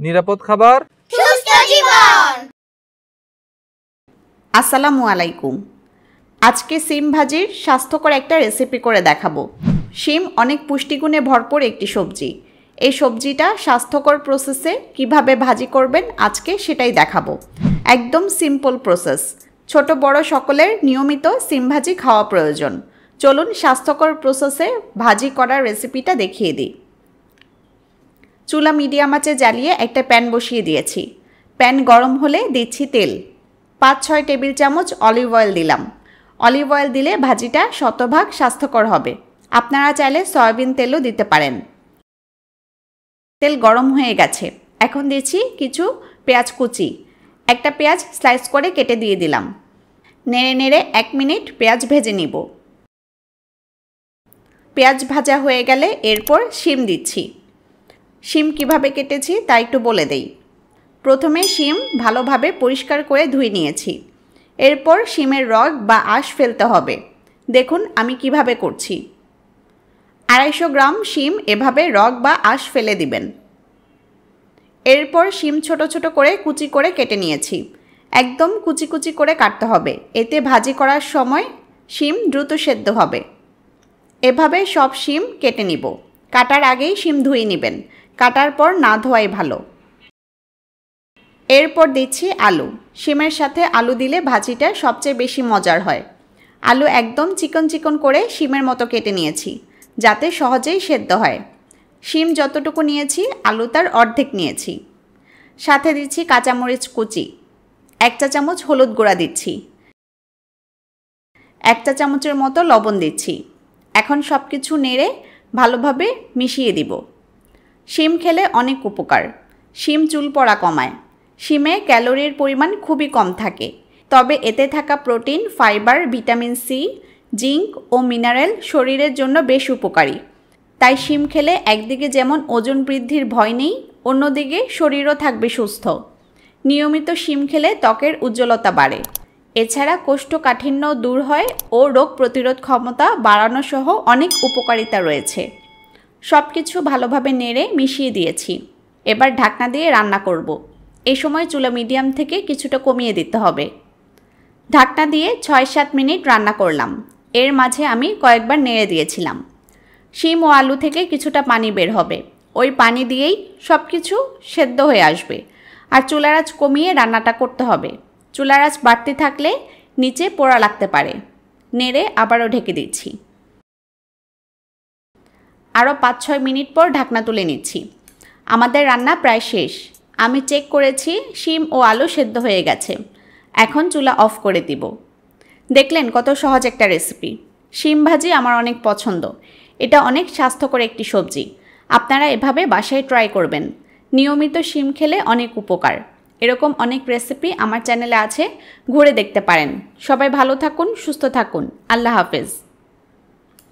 নিরাপদ খাবার, সুস্থ জীবন। আসসালামু আলাইকুম। আজকে শিম ভাজির স্বাস্থ্যকর একটা রেসিপি করে দেখাবো। শিম অনেক পুষ্টিগুণে ভরপুর একটি সবজি। এই সবজিটা স্বাস্থ্যকর প্রসেসে কিভাবে ভাজি করবেন আজকে সেটাই দেখাবো। একদম সিম্পল প্রসেস, ছোট বড় সকলের নিয়মিত শিম ভাজি খাওয়া প্রয়োজন। চলুন স্বাস্থ্যকর প্রসেসে ভাজি করার রেসিপিটা দেখিয়ে দিই। চুলা মিডিয়াম আঁচে জ্বালিয়ে একটা প্যান বসিয়ে দিয়েছি। প্যান গরম হলে দিচ্ছি তেল। 5-6 টেবিল চামচ অলিভ অয়েল দিলাম। অলিভ অয়েল দিলে ভাজিটা শতভাগ স্বাস্থ্যকর হবে। আপনারা চাইলে সয়াবিন তেলও দিতে পারেন। তেল গরম হয়ে গেছে, এখন দিচ্ছি কিছু পেঁয়াজ কুচি। একটা পেঁয়াজ স্লাইস করে কেটে দিয়ে দিলাম। নেড়ে নেড়ে 1 মিনিট পেঁয়াজ ভেজে নিব। পেঁয়াজ ভাজা হয়ে গেলে এরপর শিম দিচ্ছি। শিম কিভাবে কেটেছি তা একটু বলে দেই। প্রথমে শিম ভালোভাবে পরিষ্কার করে ধুয়ে নিয়েছি। এরপর শিমের রগ বা আঁশ ফেলতে হবে। দেখুন আমি কিভাবে করছি। 250 গ্রাম শিম এভাবে রগ বা আঁশ ফেলে দিবেন। এরপর শিম ছোট ছোট করে কুচি করে কেটে নিয়েছি। একদম কুচি কুচি করে কাটতে হবে, এতে ভাজি করার সময় শিম দ্রুত সেদ্ধ হবে। এভাবে সব শিম কেটে নিব। কাটার আগেই শিম ধুয়ে নেবেন, কাটার পর না ধোয়াই ভালো। এরপর দিচ্ছি আলু। শিমের সাথে আলু দিলে ভাজিটা সবচেয়ে বেশি মজার হয়। আলু একদম চিকন চিকন করে শিমের মতো কেটে নিয়েছি, যাতে সহজেই সেদ্ধ হয়। শিম যতটুকু নিয়েছি আলু তার অর্ধেক নিয়েছি। সাথে দিচ্ছি কাঁচামরিচ কুচি। 1 চা চামচ হলুদ গুঁড়া দিচ্ছি। 1 চা চামচের মতো লবণ দিচ্ছি। এখন সব কিছু নেড়ে ভালোভাবে মিশিয়ে দিব। শিম খেলে অনেক উপকার। শিম চুল পড়া কমায়। শিমে ক্যালোরির পরিমাণ খুবই কম থাকে, তবে এতে থাকা protein, fibre, vitamin C, zinc ও মিনারেল শরীরের জন্য বেশ উপকারী। তাই শিম খেলে একদিকে যেমন ওজন বৃদ্ধির ভয় নেই, অন্যদিকে শরীরও থাকবে সুস্থ। নিয়মিত শিম খেলে ত্বকের উজ্জ্বলতা বাড়ে। এছাড়া কোষ্ঠকাঠিন্য দূর হয় ও রোগ প্রতিরোধ ক্ষমতা বাড়ানো সহ অনেক উপকারিতা রয়েছে। সব কিছু ভালোভাবে নেড়ে মিশিয়ে দিয়েছি। এবার ঢাকনা দিয়ে রান্না করব। এই সময় চুলা মিডিয়াম থেকে কিছুটা কমিয়ে দিতে হবে। ঢাকনা দিয়ে 6-7 মিনিট রান্না করলাম। এর মাঝে আমি কয়েকবার নেড়ে দিয়েছিলাম। শিম ও আলু থেকে কিছুটা পানি বের হবে। ওই পানি দিয়েই সব কিছু সেদ্ধ হয়ে আসবে। আর চুলার আঁচ কমিয়ে রান্নাটা করতে হবে। চুলার আঁচ বাড়তি থাকলে নিচে পোড়া লাগতে পারে। নেড়ে আবারও ঢেকে দিচ্ছি। আরও 5-6 মিনিট পর ঢাকনা তুলে নিচ্ছি। আমাদের রান্না প্রায় শেষ। আমি চেক করেছি, শিম ও আলু সেদ্ধ হয়ে গেছে। এখন চুলা অফ করে দিব। দেখলেন কত সহজ একটা রেসিপি। শিম ভাজি আমার অনেক পছন্দ। এটা অনেক স্বাস্থ্যকর একটি সবজি। আপনারা এভাবে বাসায় ট্রাই করবেন। নিয়মিত শিম খেলে অনেক উপকার। এরকম অনেক রেসিপি আমার চ্যানেলে আছে, ঘুরে দেখতে পারেন। সবাই ভালো থাকুন, সুস্থ থাকুন। আল্লাহ হাফেজ।